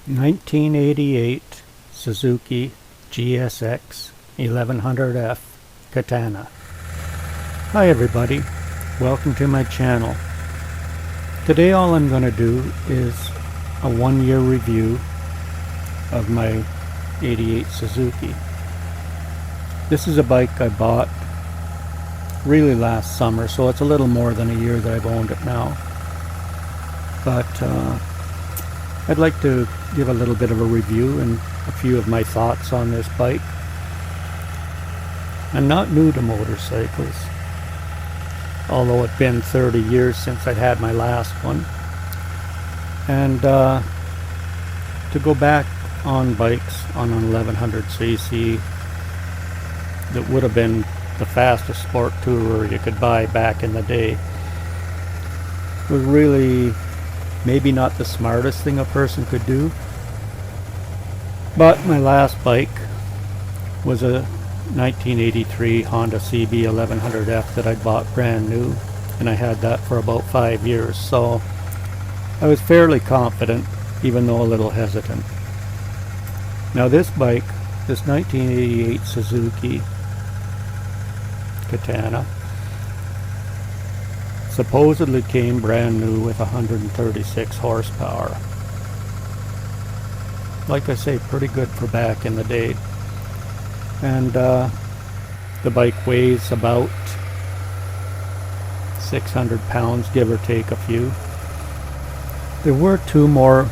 1988 Suzuki GSX1100F Katana. Hi everybody, welcome to my channel. Today all I'm going to do is a 1-year review of my 88 Suzuki. This is a bike I bought really last summer, so it's a little more than a year that I've owned it now. But I'd like to give a little bit of a review and a few of my thoughts on this bike. I'm not new to motorcycles, although it's been 30 years since I had my last one. And to go back on bikes on an 1100cc that would have been the fastest sport tourer you could buy back in the day was really maybe not the smartest thing a person could do. But my last bike was a 1983 Honda CB1100F that I bought brand new, and I had that for about 5 years, so I was fairly confident, even though a little hesitant. Now this bike, this 1988 Suzuki Katana, supposedly came brand new with 136 horsepower. Like I say, pretty good for back in the day. And the bike weighs about 600 pounds, give or take a few. There were two more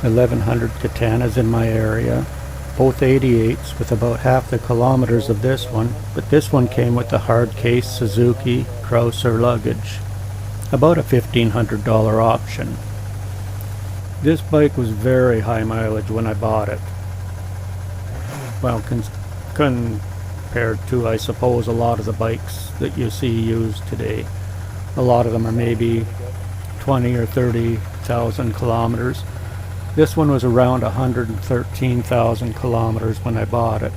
1100 Katanas in my area, both 88s with about half the kilometers of this one, but this one came with the hard case Suzuki Cruiser luggage, about a $1,500 option. This bike was very high mileage when I bought it. Well, compared to, I suppose, a lot of the bikes that you see used today. A lot of them are maybe 20 or 30,000 kilometers. This one was around 113,000 kilometers when I bought it.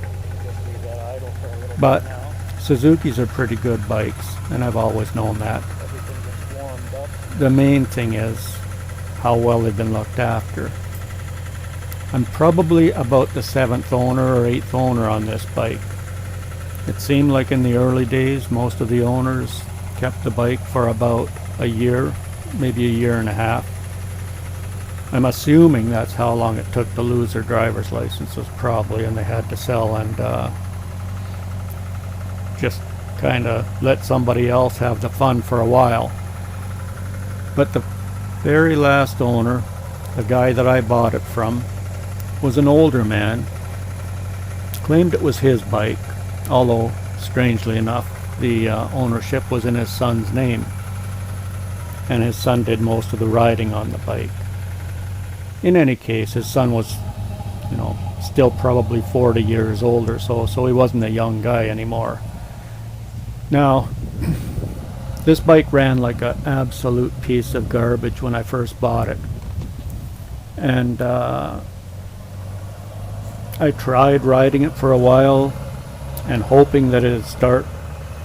But Suzukis are pretty good bikes, and I've always known that. The main thing is how well they've been looked after. I'm probably about the 7th owner or 8th owner on this bike. It seemed like in the early days most of the owners kept the bike for about a year, maybe a year and a half. I'm assuming that's how long it took to lose their driver's licenses, probably, and they had to sell and just kind of let somebody else have the fun for a while. But the very last owner, the guy that I bought it from, was an older man, claimed it was his bike, although strangely enough the ownership was in his son's name, and his son did most of the riding on the bike. In any case, his son was, still probably 40 years old or so he wasn't a young guy anymore. Now, this bike ran like an absolute piece of garbage when I first bought it. And I tried riding it for a while and hoping that it'd start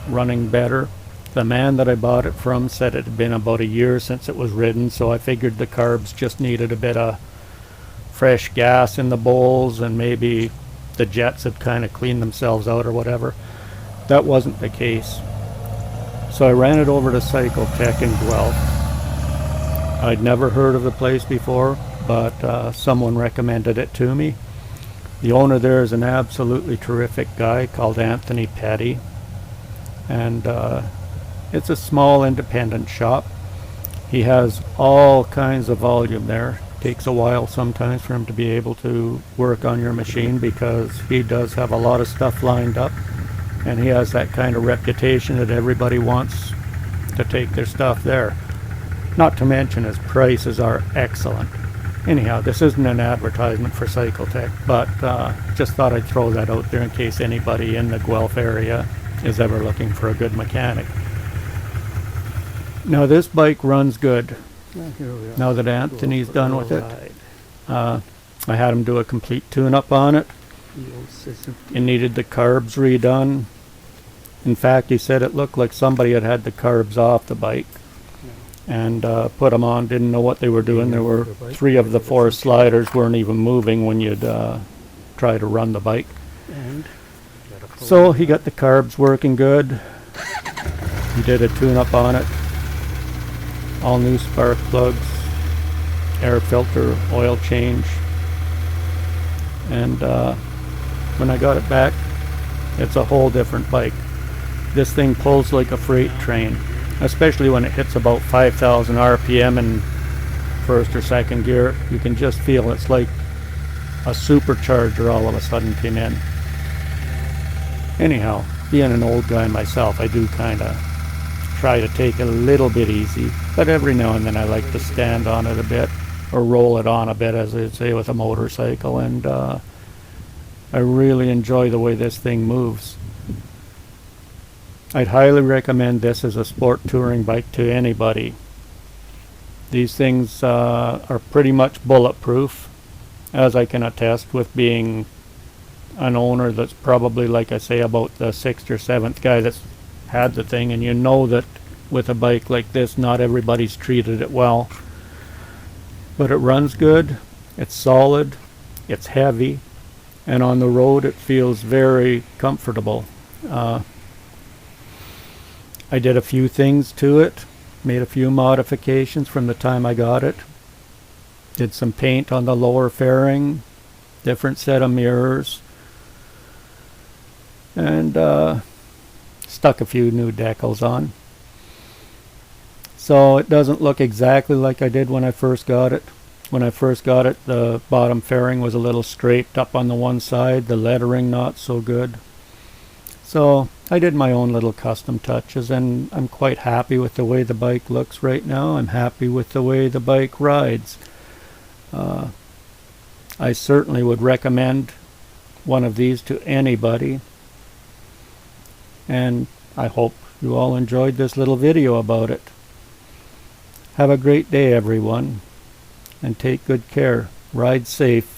running better. The man that I bought it from said it had been about a year since it was ridden, so I figured the carbs just needed a bit of fresh gas in the bowls and maybe the jets had kind of cleaned themselves out or whatever. That wasn't the case. So I ran it over to Cycle Tech in Guelph. I'd never heard of the place before, but someone recommended it to me. The owner there is an absolutely terrific guy called Anthony Petty, and it's a small independent shop. He has all kinds of volume there. Takes a while sometimes for him to be able to work on your machine because he does have a lot of stuff lined up, and he has that kind of reputation that everybody wants to take their stuff there. Not to mention his prices are excellent. Anyhow, this isn't an advertisement for Cycletech, but just thought I'd throw that out there in case anybody in the Guelph area is ever looking for a good mechanic. Now this bike runs good. Now that Anthony's done with it, I had him do a complete tune-up on it. It needed the carbs redone. In fact, he said it looked like somebody had had the carbs off the bike. and put them on. Didn't know what they were doing. There were 3 of the 4 sliders weren't even moving when you'd try to run the bike. So he got the carbs working good. He did a tune-up on it. All new spark plugs, air filter, oil change. And when I got it back, it's a whole different bike. This thing pulls like a freight train, especially when it hits about 5,000 RPM in first or second gear. You can just feel it's like a supercharger all of a sudden came in. Anyhow, being an old guy myself, I do kind of try to take it a little bit easy, but every now and then I like to stand on it a bit, or roll it on a bit, as I'd say with a motorcycle, and I really enjoy the way this thing moves. I'd highly recommend this as a sport touring bike to anybody. These things are pretty much bulletproof, as I can attest with being an owner that's probably, like I say, about the 6th or 7th guy that's had the thing, and you know that with a bike like this, not everybody's treated it well. But it runs good, it's solid, it's heavy, and on the road it feels very comfortable. I did a few things to it, made a few modifications from the time I got it. Did some paint on the lower fairing, different set of mirrors, and stuck a few new decals on. So it doesn't look exactly like I did when I first got it. When I first got it, the bottom fairing was a little scraped up on the one side, the lettering not so good. So I did my own little custom touches, and I'm quite happy with the way the bike looks right now. I'm happy with the way the bike rides. I certainly would recommend one of these to anybody, and I hope you all enjoyed this little video about it. Have a great day, everyone, and take good care. Ride safe.